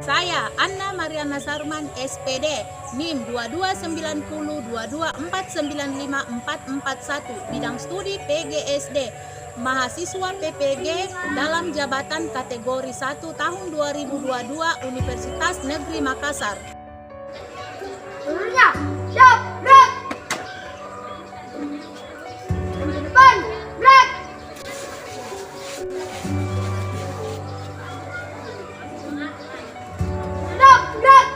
Saya Anna Mariana Sarman, SPD, NIM 229022495441, bidang studi PGSD, mahasiswa PPG dalam jabatan kategori 1 tahun 2022 Universitas Negeri Makassar. Seluruhnya siap, gerak. Depan, gerak. Stop, gerak.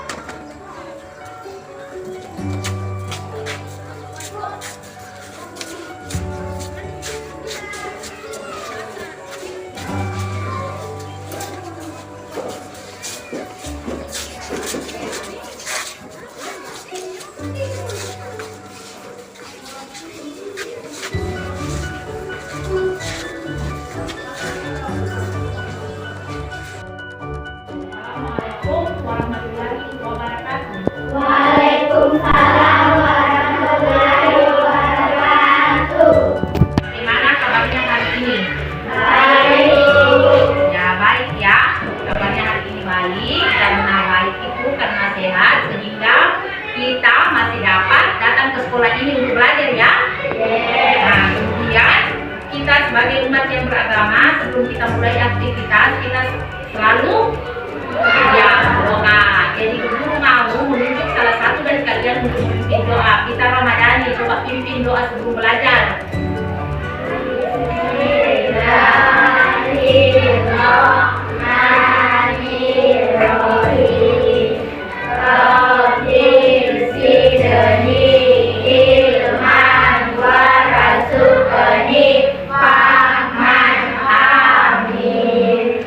Waalaikumsalam warahmatullahi wabarakatuh. Gimana kabarnya hari ini? Baik. Ya baik ya. Kabarnya hari ini baik. Karena baik itu karena sehat sehingga kita masih dapat datang ke sekolah ini untuk belajar ya. Nah kemudian kita sebagai umat yang beragama sebelum kita mulai aktivitas kita selalu ya doa. Jadi guru mau menunjuk salah satu dari kalian untuk memimpin doa. Kita Ramadhani coba pimpin doa sebelum belajar.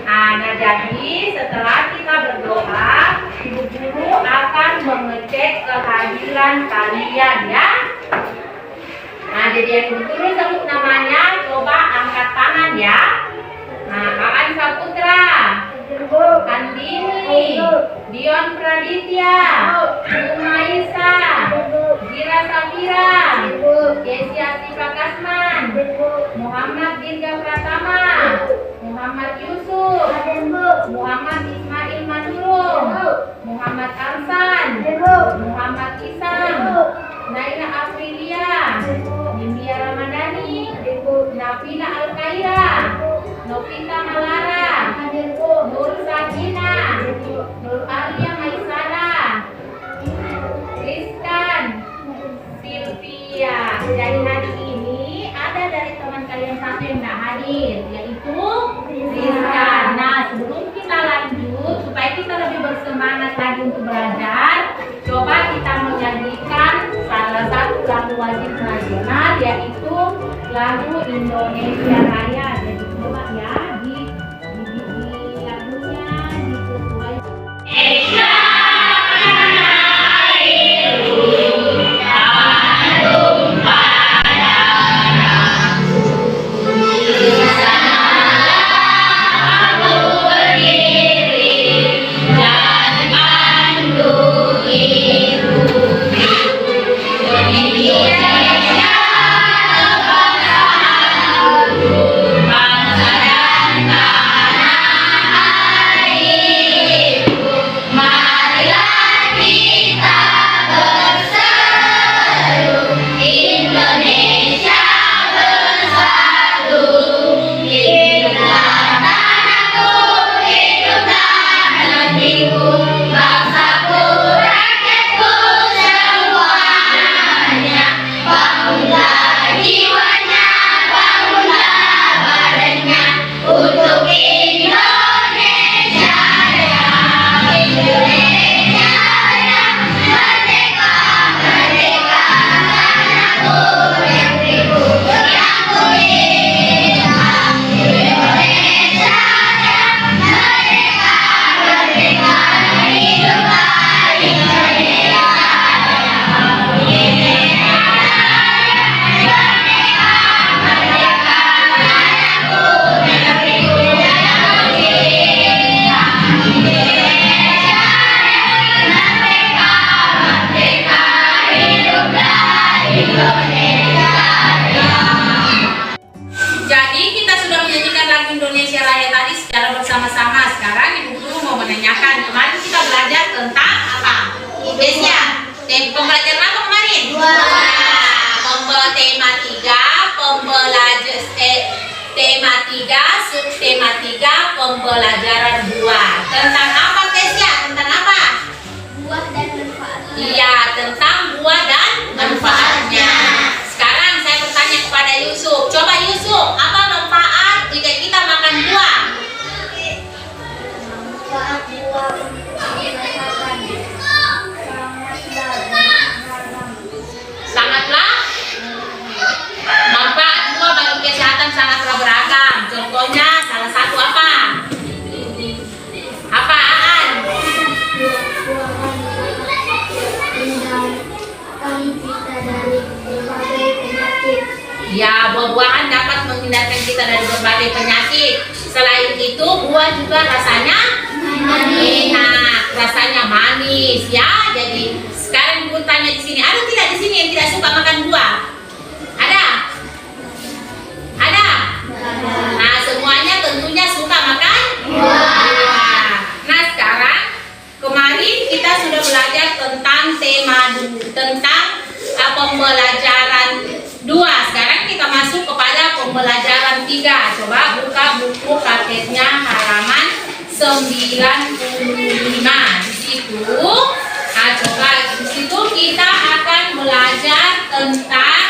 Nah, jadi setelah kita berdoa, ibu guru akan mengecek kehadiran kalian ya. Nah, jadi yang ibu guru sebut namanya, coba angkat tangan ya. Nah, Aan Saputra, Andini, Dion Praditya, Umaisa, Gira Safira, Desi Asifa Kasman, Muhammad Dirga Pratama, Muhammad Yusuf, Muhammad Ismail Manurung, Muhammad Arsan, Muhammad Isam, Naila Afrilia, Nindya Ramadhani, Nafila Al-Khaira, Novita Malara, Nur Sakina, Nur Alia Maisara, Rizkan, Sylvia. Jadi hari ini ada dari teman kalian satu yang tidak hadir, yaitu Rizkan. Nah, sebelum kita lanjut, supaya kita lebih bersemangat lagi untuk belajar, coba kita menyanyikan salah satu lagu wajib nasional, yaitu lagu Indonesia Raya. Jadi coba ya di lagunya diketuai. kita belajar tentang apa? Desya. Pembelajaran apa kemarin? Tema 3, tema 3, subtema 3, pembelajaran 2. Tentang apa, Desya? Tentang apa? Buah dan manfaatnya. Iya, tentang buah dan manfaatnya. Sekarang saya bertanya kepada Yusuf. Coba Yusuf, apa manfaat jika kita makan buah? Manfaat buah Sangatlah manfaat buah bagi kesehatan sangatlah beragam. Contohnya salah satu apa? Apaan? kita dari berbagai penyakit. Ya, buah-buahan dapat menghindarkan kita dari berbagai penyakit. Selain itu, buah juga rasanya enak, rasanya manis ya. Jadi sekarang Ibu tanya di sini, ada tidak di sini yang tidak suka makan buah? Ada? Ada? Nah, semuanya tentunya suka makan buah. Nah, sekarang kemarin kita sudah belajar tentang pembelajaran 2. Sekarang kita masuk kepada pembelajaran 3. Coba buka buku KTS-nya halaman 95. Di situ, coba di situ kita akan belajar tentang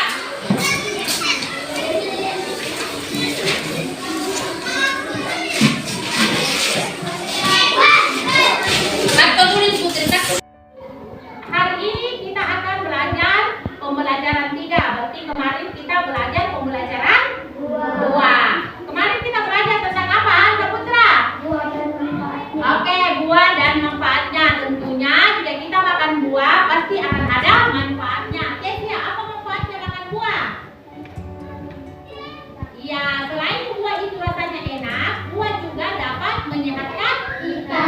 hari ini kita akan belajar pembelajaran 3. Berarti kemarin kita belajar pembelajaran 2. Kemarin kita belajar tentang apa, Saputra? Buah dan manfaatnya. Oke, buah dan manfaatnya. Tentunya jika kita makan buah pasti akan ada manfaatnya. Tesnya, apa manfaatnya makan buah? Ya, selain buah itu rasanya enak, buah juga dapat menyehatkan kita.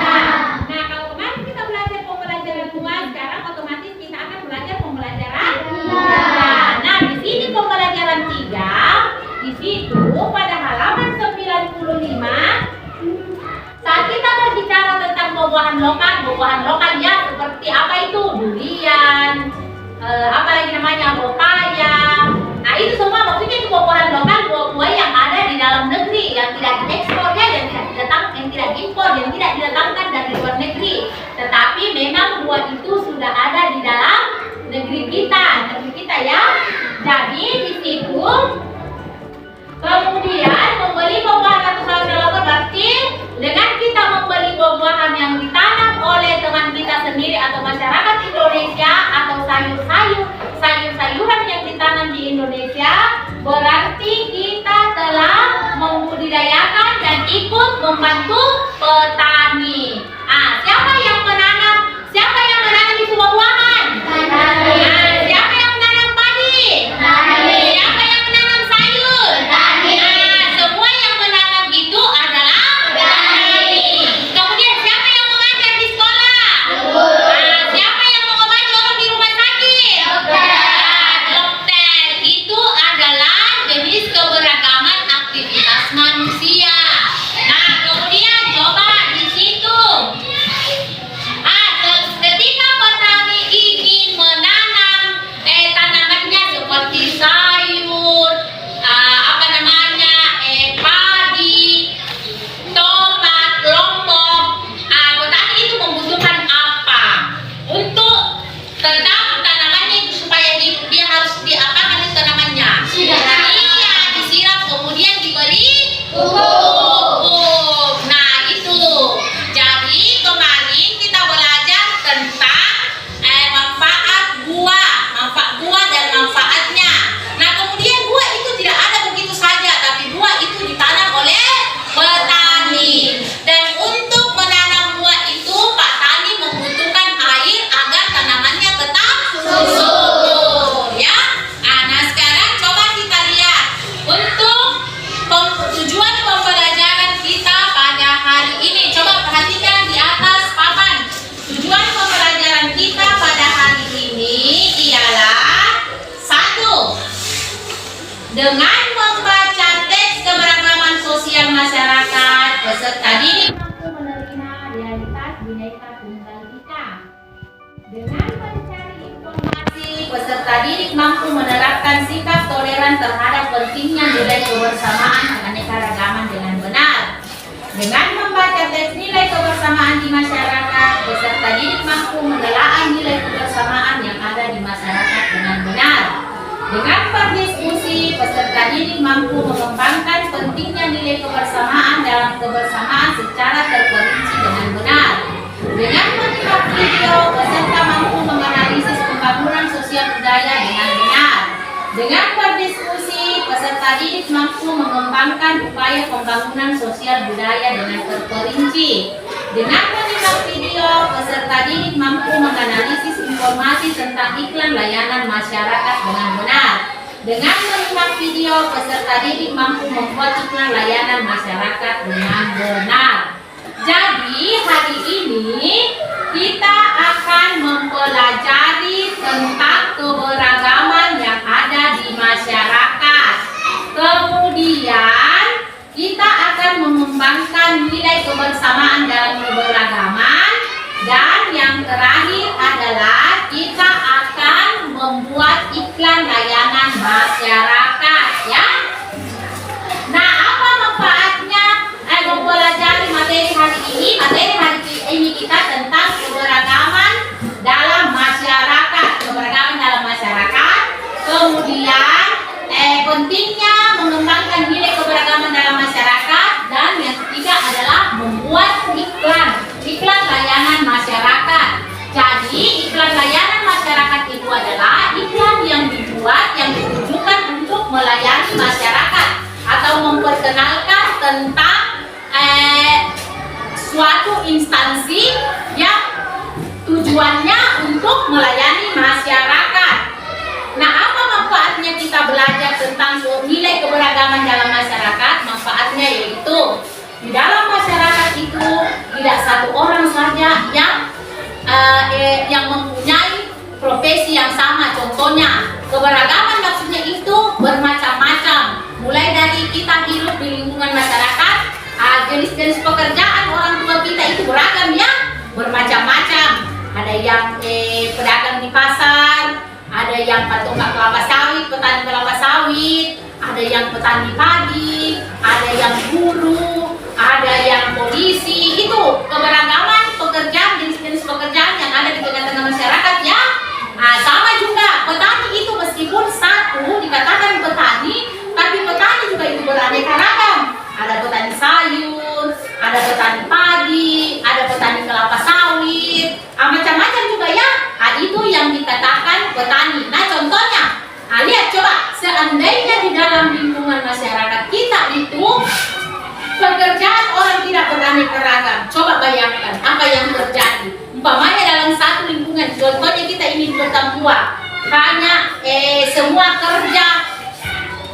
Nah, kalau kemarin kita belajar pembelajaran 2, sekarang otomatis kita akan belajar pembelajaran 3. Nah, di sini pembelajaran 3, di situ pada halaman 95, saat kita berbicara tentang buah-buahan lokal ya seperti apa itu? Durian, apa lagi namanya? Pepaya. Nah, itu semua maksudnya itu buah-buahan lokal, buah-buah yang ada di dalam negeri, yang tidak diekspor ya, yang tidak diimpor, yang tidak didatangkan dari luar negeri. Tetapi memang buah itu sudah ada di dalam negeri kita ya. Jadi di situ kemudian membeli buah-buahan atau sayur-sayuran berarti dengan kita membeli buah-buahan yang ditanam oleh teman kita sendiri atau masyarakat Indonesia atau sayur-sayuran yang ditanam di Indonesia, berarti kita telah membudidayakan dan ikut membantu petani. Siapa yang menanam kembali kita. Dengan mencari informasi, peserta didik mampu menerapkan sikap toleran terhadap pentingnya nilai kebersamaan keanekaragaman dengan benar. Dengan membaca teks nilai kebersamaan di masyarakat, peserta didik mampu menelaah nilai kebersamaan yang ada di masyarakat dengan benar. Dengan berdiskusi, peserta didik mampu mengembangkan pentingnya nilai kebersamaan dalam kebersamaan secara terperinci dengan benar. Dengan menyimak video, peserta mampu menganalisis pembangunan sosial budaya dengan benar. Dengan berdiskusi, peserta didik mampu mengembangkan upaya pembangunan sosial budaya dengan terperinci. Dengan menyimak video, peserta didik mampu menganalisis informasi tentang iklan layanan masyarakat dengan benar. Dengan menyimak video, peserta didik mampu membuat iklan layanan masyarakat dengan benar. Jadi hari ini kita akan mempelajari tentang keberagaman yang ada di masyarakat. Kemudian kita akan mengembangkan nilai kebersamaan dalam keberagaman. Dan yang terakhir adalah kita akan membuat iklan layanan masyarakat, ya. Nah, apa manfaatnya mempelajari materi hari ini? Materi hari ini kita tentang keberagaman dalam masyarakat. Keberagaman dalam masyarakat. Kemudian pentingnya mengembangkan nilai keberagaman dalam masyarakat. Dan yang ketiga adalah membuat iklan layanan masyarakat. Jadi iklan layanan masyarakat itu adalah iklan yang dibuat yang ditujukan untuk melayani masyarakat atau memperkenalkan tentang suatu instansi yang tujuannya untuk melayani masyarakat. Nah, apa manfaatnya kita belajar tentang nilai keberagaman dalam masyarakat? Manfaatnya yaitu di dalam masyarakat itu tidak satu orang saja yang mempunyai profesi yang sama. Contohnya, keberagaman maksudnya itu bermacam-macam. Mulai dari kita hidup di lingkungan masyarakat, jenis-jenis pekerjaan orang tua kita itu beragam, ya, bermacam-macam. Ada yang pedagang di pasar, ada yang petonggak kelapa sawit, petani kelapa sawit, ada yang petani padi, ada yang guru, ada yang polisi. Itu keberagaman pekerjaan, jenis-jenis pekerjaan yang ada di tengah-tengah masyarakat, ya. Nah, sama juga petani itu meskipun satu dikatakan petani, tapi petani juga itu beraneka ragam. Ada petani sayur, ada petani padi, ada petani kelapa sawit, macam-macam juga, ya. Nah, itu yang dikatakan petani. Nah, contohnya, lihat coba, seandainya di dalam lingkungan masyarakat kita itu pekerjaan orang tidak beraneka ragam, coba bayangkan apa yang terjadi. Umpamanya dalam satu lingkungan, contohnya kita ini di Bertambuah, hanya semua kerja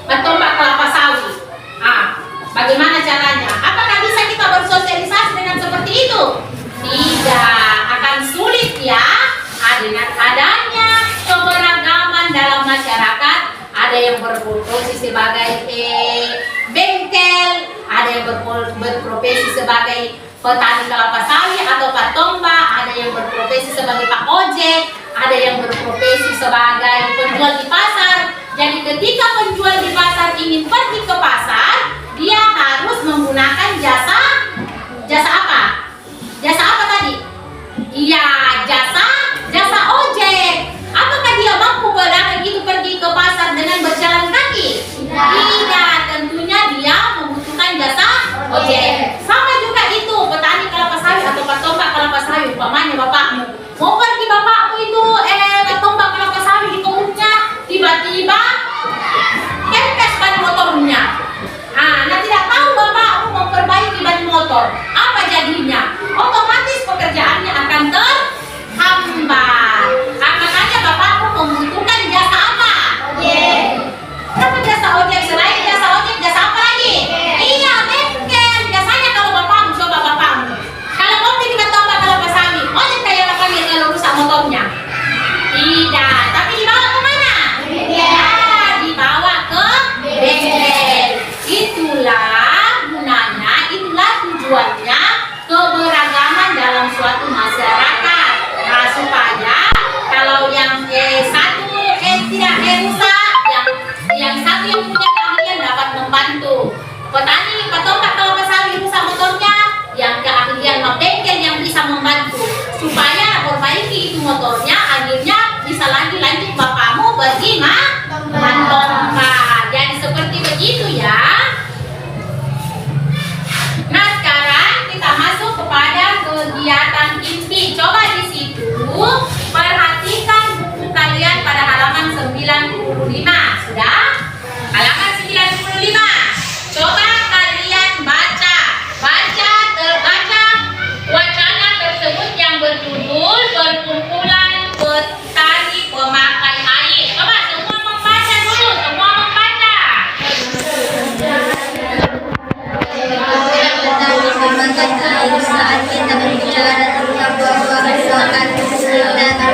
petonggak kelapa sawit. Bagaimana caranya? Apakah bisa kita bersosialisasi dengan seperti itu? Tidak, akan sulit, ya. Dengan adanya keberagaman dalam masyarakat, ada yang berprofesi sebagai bengkel, ada yang berprofesi sebagai petani kelapa sawit atau patomba, ada yang berprofesi sebagai pak ojek, ada yang berprofesi sebagai penjual di pasar. Jadi ketika penjual di pasar ingin pergi ke pasar, dia harus menggunakan jasa apa? Jasa apa tadi? Iya, jasa ojek. Apakah dia mampu begitu pergi ke pasar dengan berjalan kaki? Tidak, tentunya dia membutuhkan jasa ojek. Sama juga itu petani kelapa sawit atau petonggak kelapa sawit. Umpamanya bapakmu mau pergi, bapakmu itu petonggak kelapa sawit di kebunnya, tiba-tiba kempes ban motornya. Nah, tidak tahu bapakmu mau perbaiki ban motor, apa jadinya? Otomatis pekerjaannya akan terhambat. Makanya bapakmu membutuhkan jasa apa? Ojek. Apa jasa ojek? Selain jasa ojek, jasa apa lagi? Iya, bengkel. Biasanya kalau bapakmu, coba bapakmu, kalau mau pergi ke tempat kelapa sawit, ojek kayak apa kalau rusak motor supaya perbaiki itu motornya, akhirnya bisa lagi lanjut bapakmu pergi mentongkar. Jadi seperti begitu ya. Nah sekarang kita masuk kepada kegiatan inti. Coba di situ perhatikan buku kalian pada halaman 95. Sudah? Halaman 95. Coba kalian baca wacana tersebut yang berjudul Perkumpulan Petani Pemakai Air. Coba semua membaca dulu, semua membaca. Saat kita berbicara tentang bahwa misalkan kita berbicara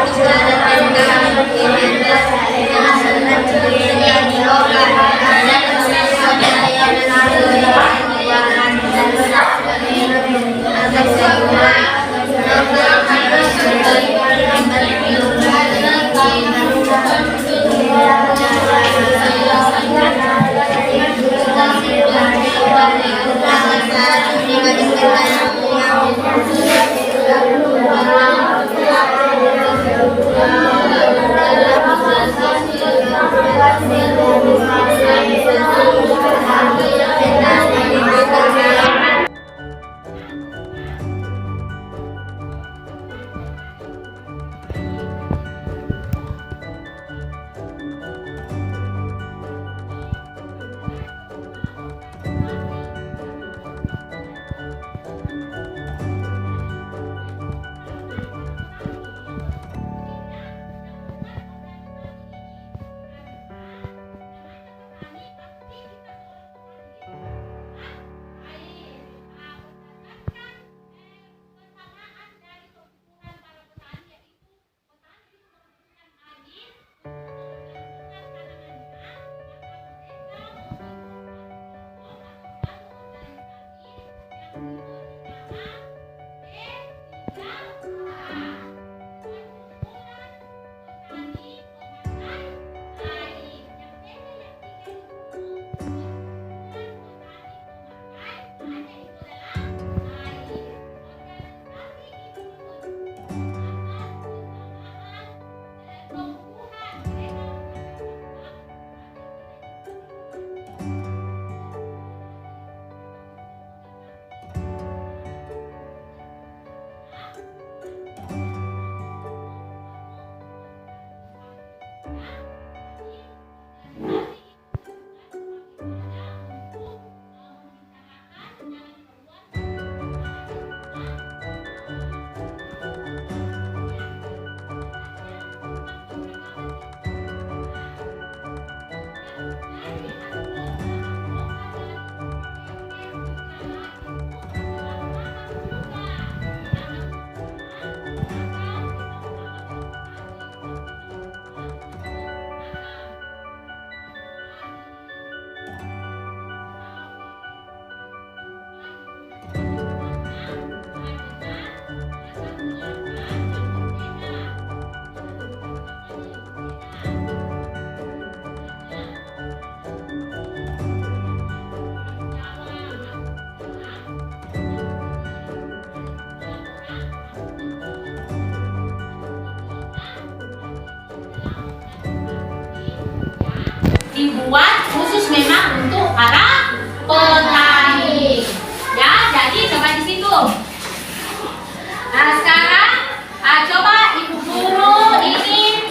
dibuat khusus memang untuk para petani. Ya, jadi coba di situ. Nah, sekarang coba Ibu Guru ini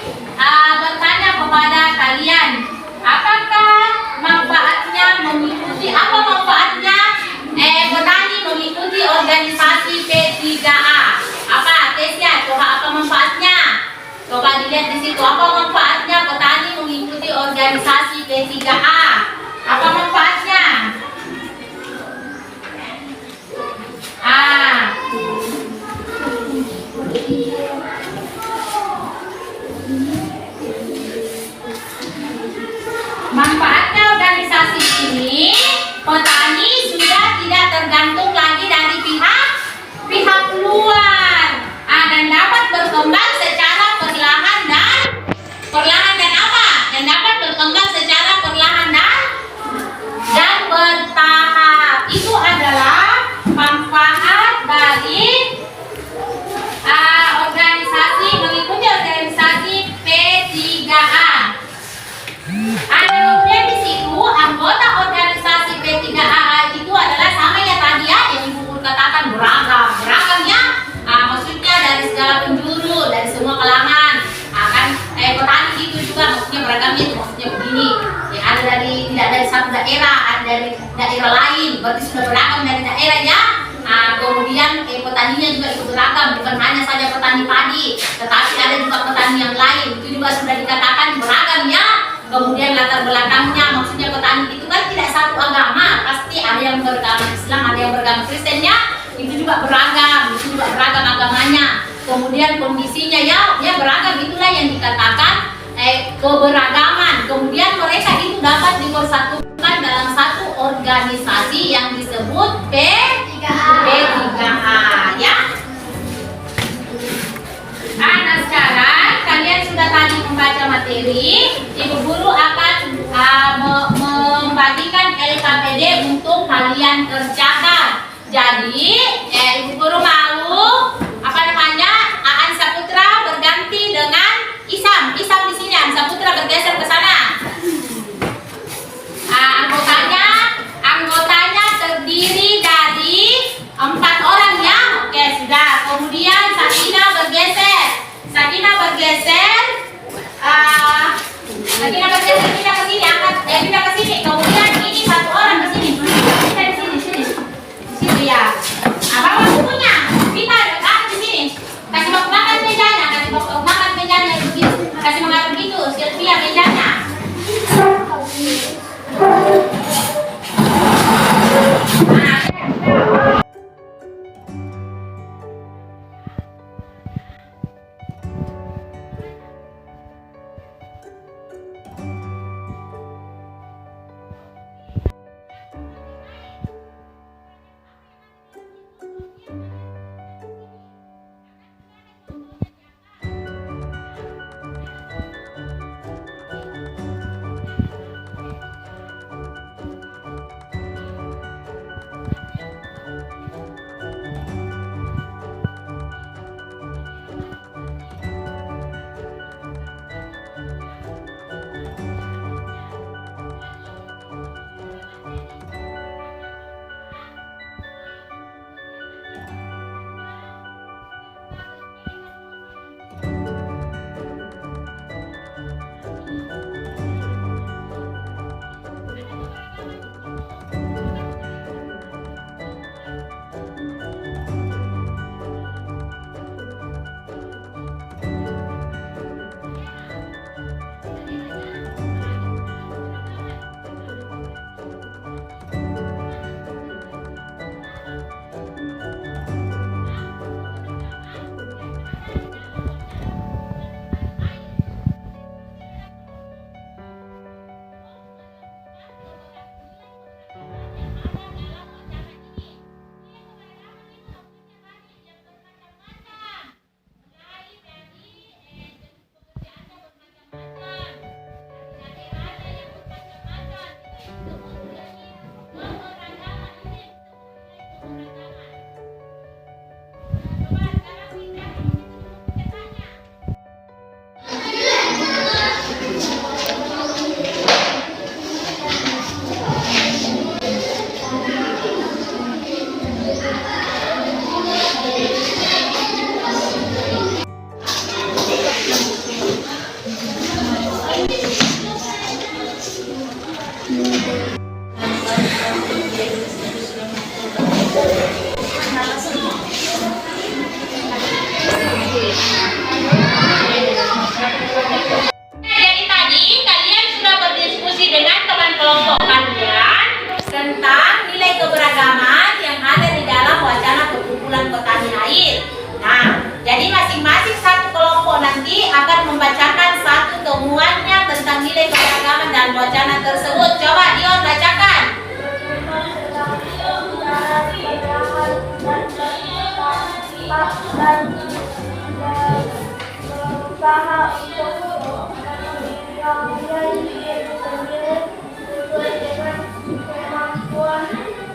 bertanya kepada kalian, apakah manfaatnya mengikuti, apa manfaatnya petani mengikuti organisasi P3A? Apa, Tesia? Coba apa manfaatnya? Coba dilihat di situ, apa manfaatnya petani mengikuti organisasi P3A? Apa manfaatnya? Manfaatnya organisasi ini, petani sudah tidak tergantung lagi dari pihak luar, dan dapat berkembang secara perlahan dan apa? Dan dapat berkembang secara perlahan dan bertahap. Itu adalah manfaat dari daerah lain, berarti sudah beragam dari daerahnya. Nah, kemudian petaninya juga ikut beragam, bukan hanya saja petani padi, tetapi ada juga petani yang lain, itu juga sudah dikatakan beragam ya. Kemudian latar belakangnya, maksudnya petani itu kan tidak satu agama, pasti ada yang beragama Islam, ada yang beragama Kristennya, itu juga beragam agamanya. Kemudian kondisinya ya beragam, itulah yang dikatakan keberagaman. Kemudian mereka itu dapat dipersatukan dalam satu organisasi yang disebut P3H ya. Nah, sekarang kalian sudah tadi membaca materi, Ibu Guru akan membagikan LKPD untuk kalian kerjakan. Jadi, Ibu Guru mau Aan Saputra berganti dengan Isam di sini. Aan Saputra bergeser ke sana. Anggotanya terdiri dari 4 orang ya. Oke, sudah. Kemudian Sakina bergeser. Sakina ke sini. Pindah ke sini. Kemudian ini 1 orang ke sini. Di sini ya. Bawa bukunya. Kita di sini. Kasih makan mejanya. Begitu. Kasih makan begitu. Sylvia mejanya.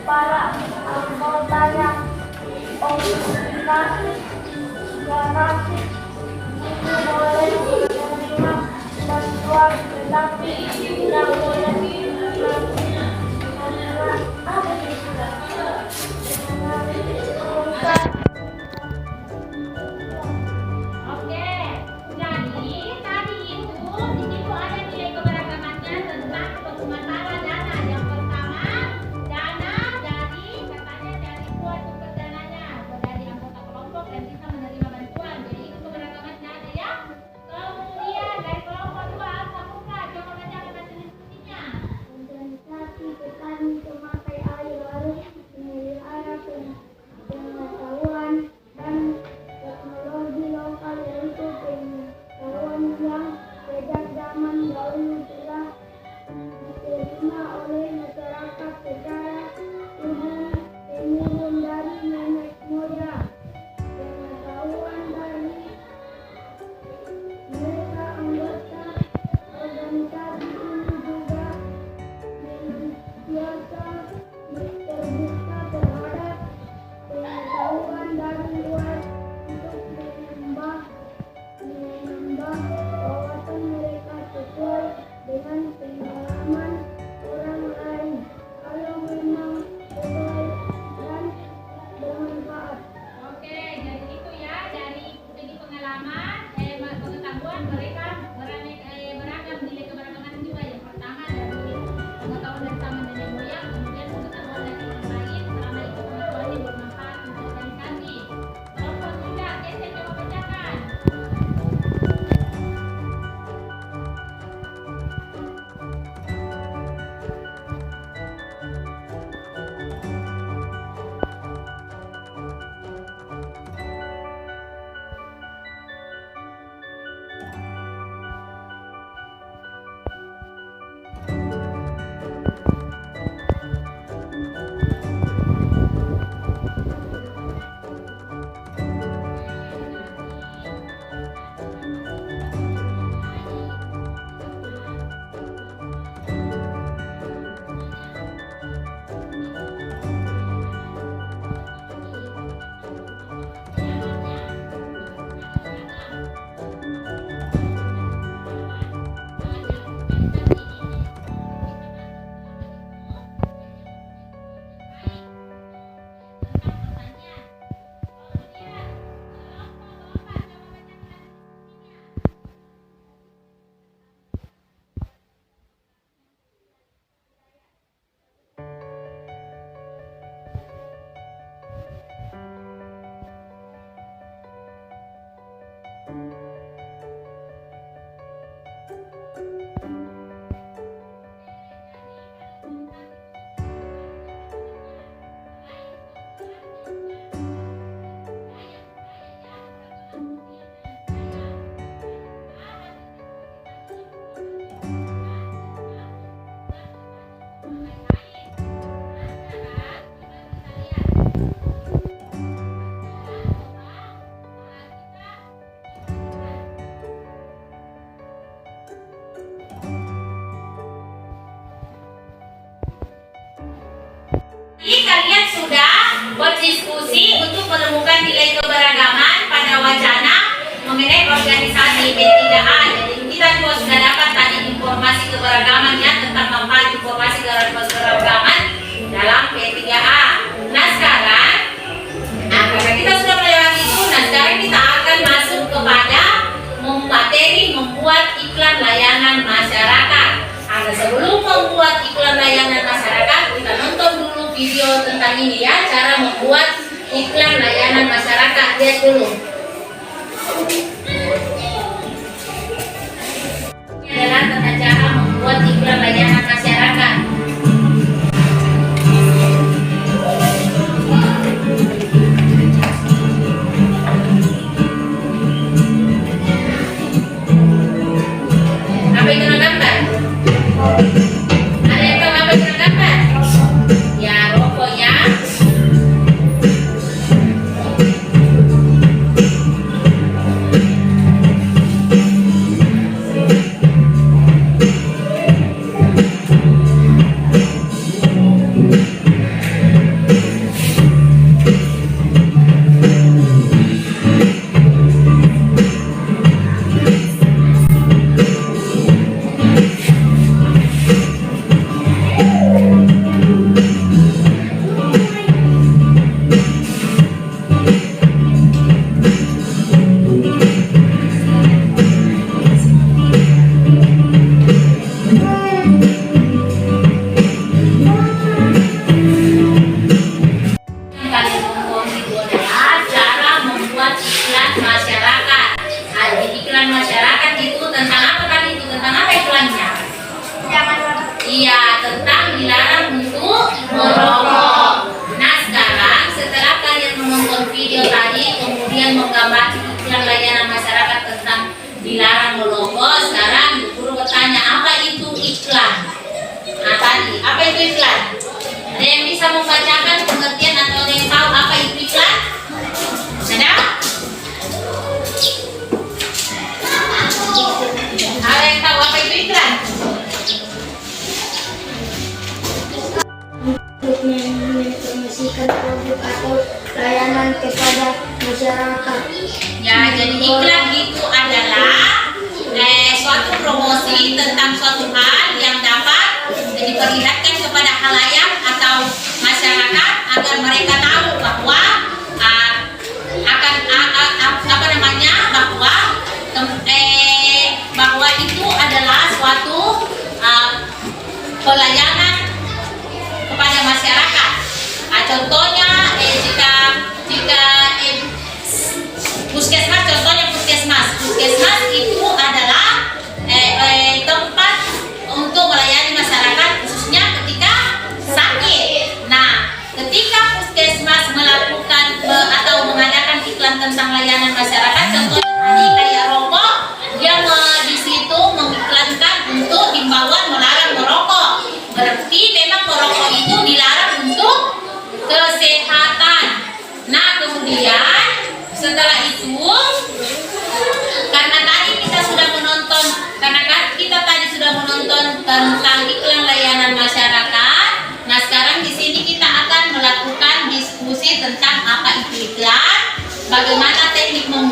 para anggotanya organisasi boleh menerima bantuan tetapi tidak boleh Dana pengalaman, pengetahuan mereka beragam nilai keberagaman juga. Yang pertama dari pengetahuan dari sama nenek moyang, kemudian pengetahuan dari orang lain. Selama itu pengetahuan yang bermanfaat untuk organisasi. Kelompok tidak, saya coba bacakan. Kalian sudah berdiskusi untuk menemukan nilai keberagaman pada wacana mengenai organisasi B3A. Jadi kita juga sudah dapat tadi informasi keberagamannya tentang manfaat informasi keberagaman dalam B3A. Nah sekarang, karena kita sudah melewati itu, nah sekarang kita akan masuk kepada materi membuat iklan layanan masyarakat. Sebelum membuat iklan layanan masyarakat, kita nonton dulu video tentang ini ya, cara membuat iklan layanan masyarakat. Lihat dulu. Ini adalah tata cara membuat iklan layanan masyarakat. Apa itu gambar? Ada yang tahu apa itu gambar? Ya, rokok ya. Iya, tentang dilarang untuk merokok. Nah sekarang setelah kalian menonton video tadi, kemudian menggambar iklan layanan masyarakat tentang dilarang merokok, sekarang guru bertanya apa itu iklan? Nah tadi, apa itu iklan? Ada yang bisa membacakan pengertian atau ada yang tahu apa itu iklan? Ada? Ada yang tahu apa itu iklan? Untuk menginformasikan produk atau layanan kepada masyarakat. Ya, jadi iklan itu adalah suatu promosi tentang suatu hal yang dapat diperlihatkan kepada khalayak atau masyarakat agar mereka tahu bahwa bahwa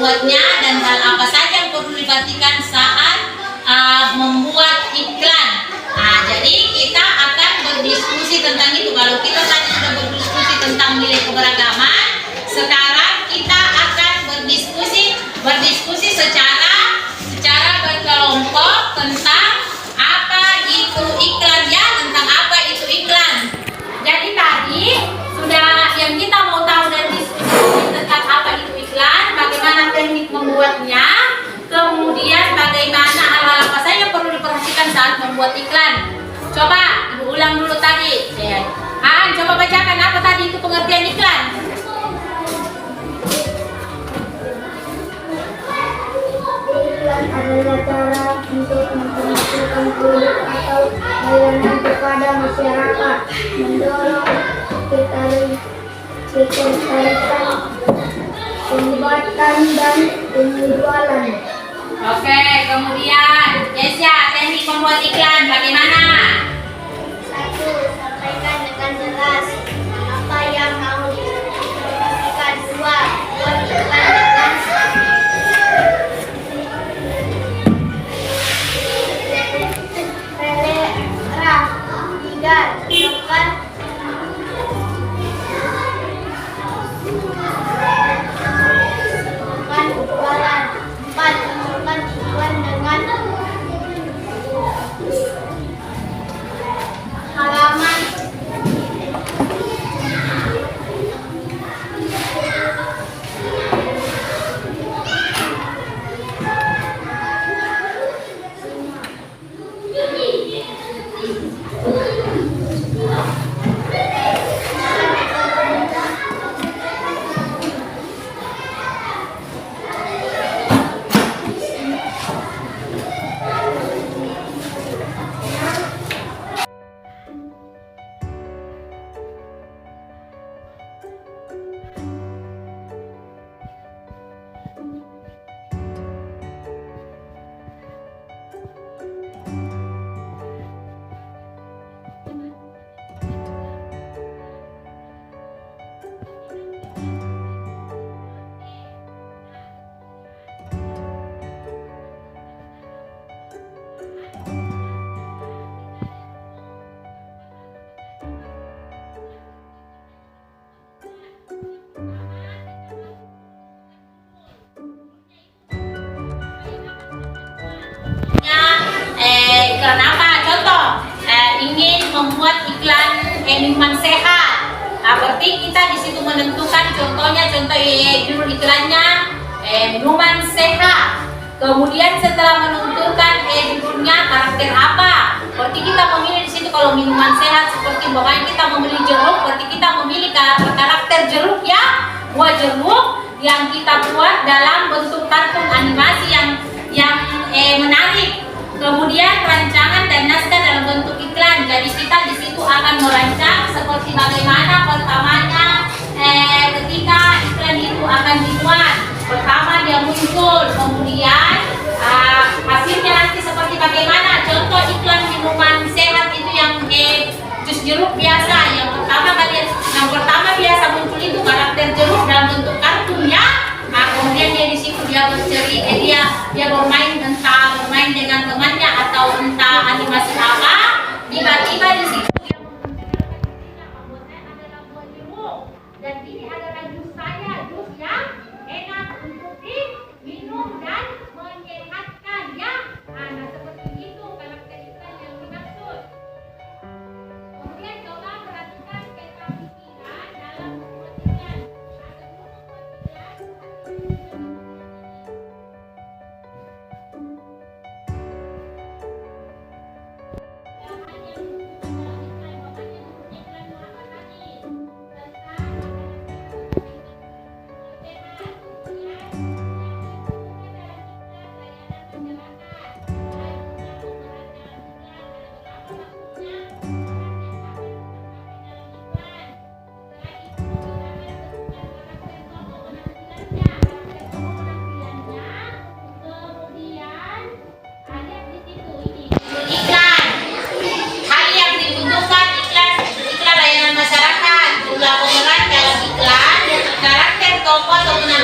membuatnya dan hal apa saja yang perlu diperhatikan saat membuat iklan. Jadi kita akan berdiskusi tentang itu. Kalau kita tadi sudah berdiskusi tentang nilai keberagaman, sekarang kita akan berdiskusi secara berkelompok tentang apa itu iklan, ya, tentang apa itu iklan. Jadi tadi sudah yang kita mau tahu dan diskusi tentang apa itu iklan, bagaimana teknik membuatnya, kemudian bagaimana hal-hal apa saja perlu diperhatikan saat membuat iklan. Coba Ibu ulang dulu tadi. Coba bacakan apa tadi itu pengertian iklan. Iklan adalah cara untuk mempromosikan produk atau layanan kepada masyarakat, mendorong ketertarikan, pembuatan dan penjualan. Oke, kemudian Yesya, teknik membuat iklan bagaimana? 1. Sampaikan dengan jelas apa yang mau dipromosikan. 2. Buat iklan dengan selera. 3. Tentukan jualan. 4. Tentukan tujuan dengan halaman. Iklan apa? Contoh, ingin membuat iklan minuman sehat. Berarti kita di situ menentukan contoh judul iklannya minuman sehat. Kemudian setelah menentukan judulnya karakter apa, berarti kita memilih di situ kalau minuman sehat seperti bahwa kita memilih jeruk, berarti kita memilih karakter jeruk, ya, buah jeruk yang kita buat dalam bentuk kartun animasi yang menarik. Kemudian rancangan dan naskah dalam bentuk iklan. Jadi kita di situ akan merancang seperti bagaimana pertamanya ketika iklan itu akan dibuat. Pertama dia muncul, kemudian hasilnya nanti seperti bagaimana. Contoh iklan minuman sehat itu yang jus jeruk biasa. Yang pertama biasa muncul itu karakter jeruk dalam bentuk kartun, ya. Kemudian dia di situ dia bermain dengan temannya atau entah animasi apa. Tiba-tiba di situ dia membuat saya adalah buah jeruk dan ini adalah jus saya, jus yang enak untuk diminum dan menyehatkan, ya. Nah, seperti itu karakter iklan yang dimaksud. Kemudian coba perhatikan peta pikiran dalam membuat iklan.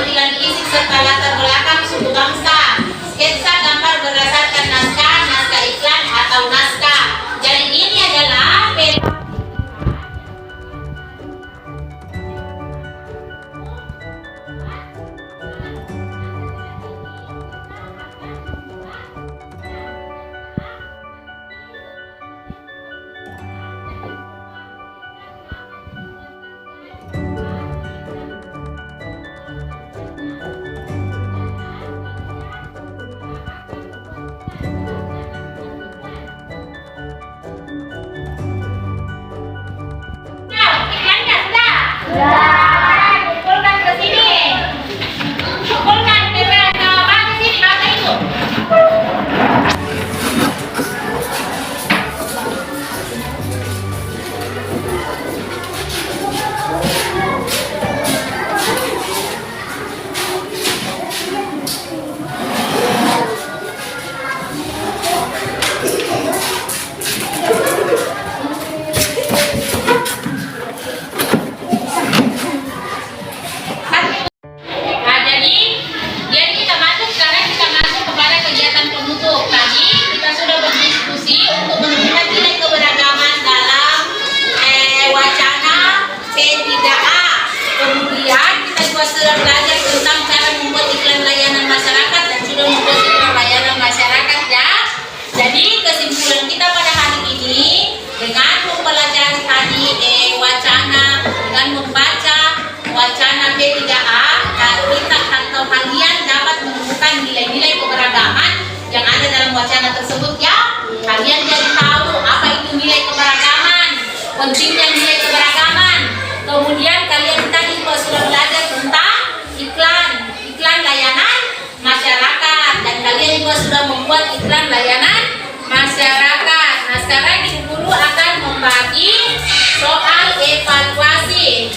tampilan fisik serta latar belakang suku bangsa. Sketsa gambar berdasarkan naskah, naskah iklan atau naskah. Jadi ini adalah iklannya sudah. Kumpulkan ke sini. Kumpulkan bawa ke sini, bawa ke itu. Nah, jadi kita masuk sekarang, kita masuk kepada kegiatan penutup. Tadi kita sudah berdiskusi untuk menunjukkan nilai keberagaman dalam wacana P3A. Kemudian kita juga sudah belajar tentang cara membuat iklan layanan masyarakat dan sudah membuat iklan layanan masyarakat ya. Jadi kesimpulan kita pada hari ini dengan mempelajari tadi wacana, dengan membaca wacana P3A, kita atau kalian dapat menemukan nilai-nilai keberagaman yang ada dalam wacana tersebut ya. Kalian jadi tahu apa itu nilai keberagaman, pentingnya nilai keberagaman. Kemudian kalian tadi juga sudah belajar tentang iklan layanan masyarakat, dan kalian juga sudah membuat iklan layanan masyarakat. Nah, sekarang Ibu Guru akan membagi soal evaluasi.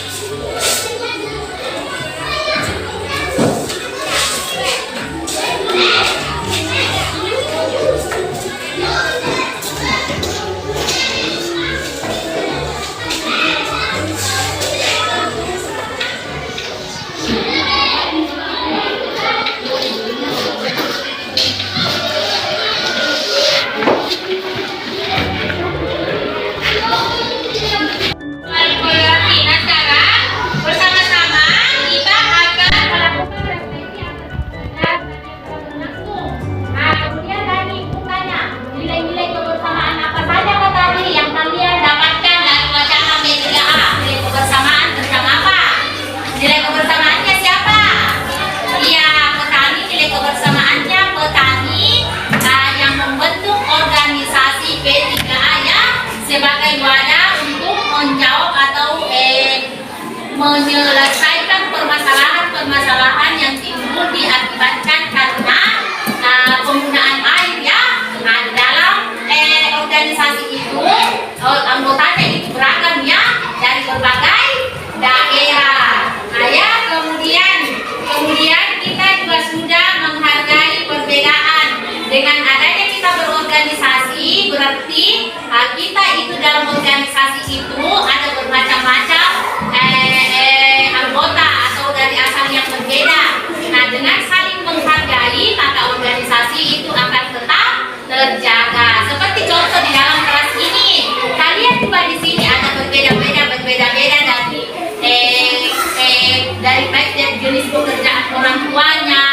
Nah, sekarang bersama-sama kita akan melakukan refleksi atas langsung. Nah, kemudian tadi tanya nilai-nilai kebersamaan apa saja tadi yang kalian dapatkan dari wacana P3A. Nilai kebersamaan tentang apa? Nilai kebersamaannya siapa? Iya, petani. Nilai kebersamaannya petani yang membentuk organisasi P3A ya, sebagai wadah untuk menjawab atau menyelesaikan permasalahan-permasalahan yang timbul diakibatkan karena penggunaan air ya. Nah, dalam organisasi itu anggotanya itu beragam ya, dari berbagai daerah. Nah ya, kemudian kita juga sudah menghargai perbedaan. Dengan adanya kita berorganisasi, berarti kita itu dalam organisasi itu ada bermacam-macam anggota atau dari asal yang berbeda. Nah, dengan saling menghargai, maka organisasi itu akan tetap terjaga. Seperti contoh di dalam kelas ini, kalian juga di sini ada berbeda-beda dari baik dari jenis pekerjaan orang tuanya,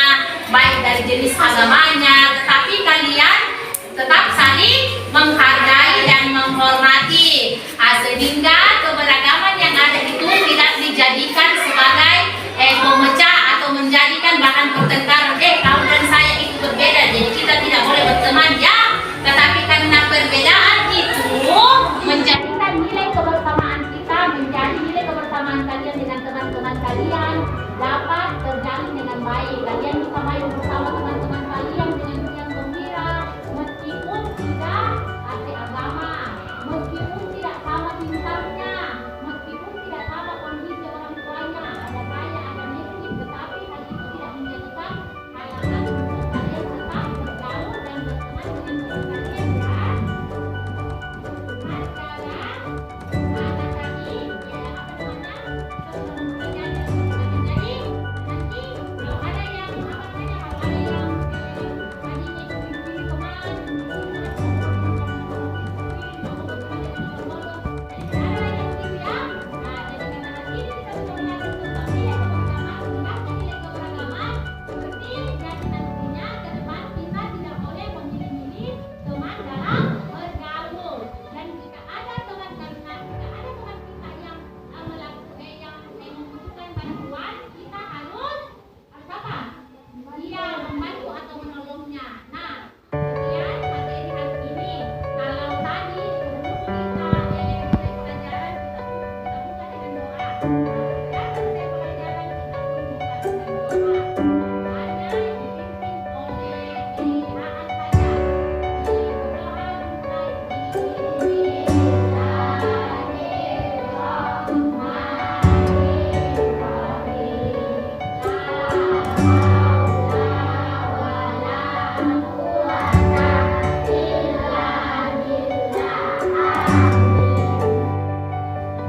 baik dari jenis agamanya,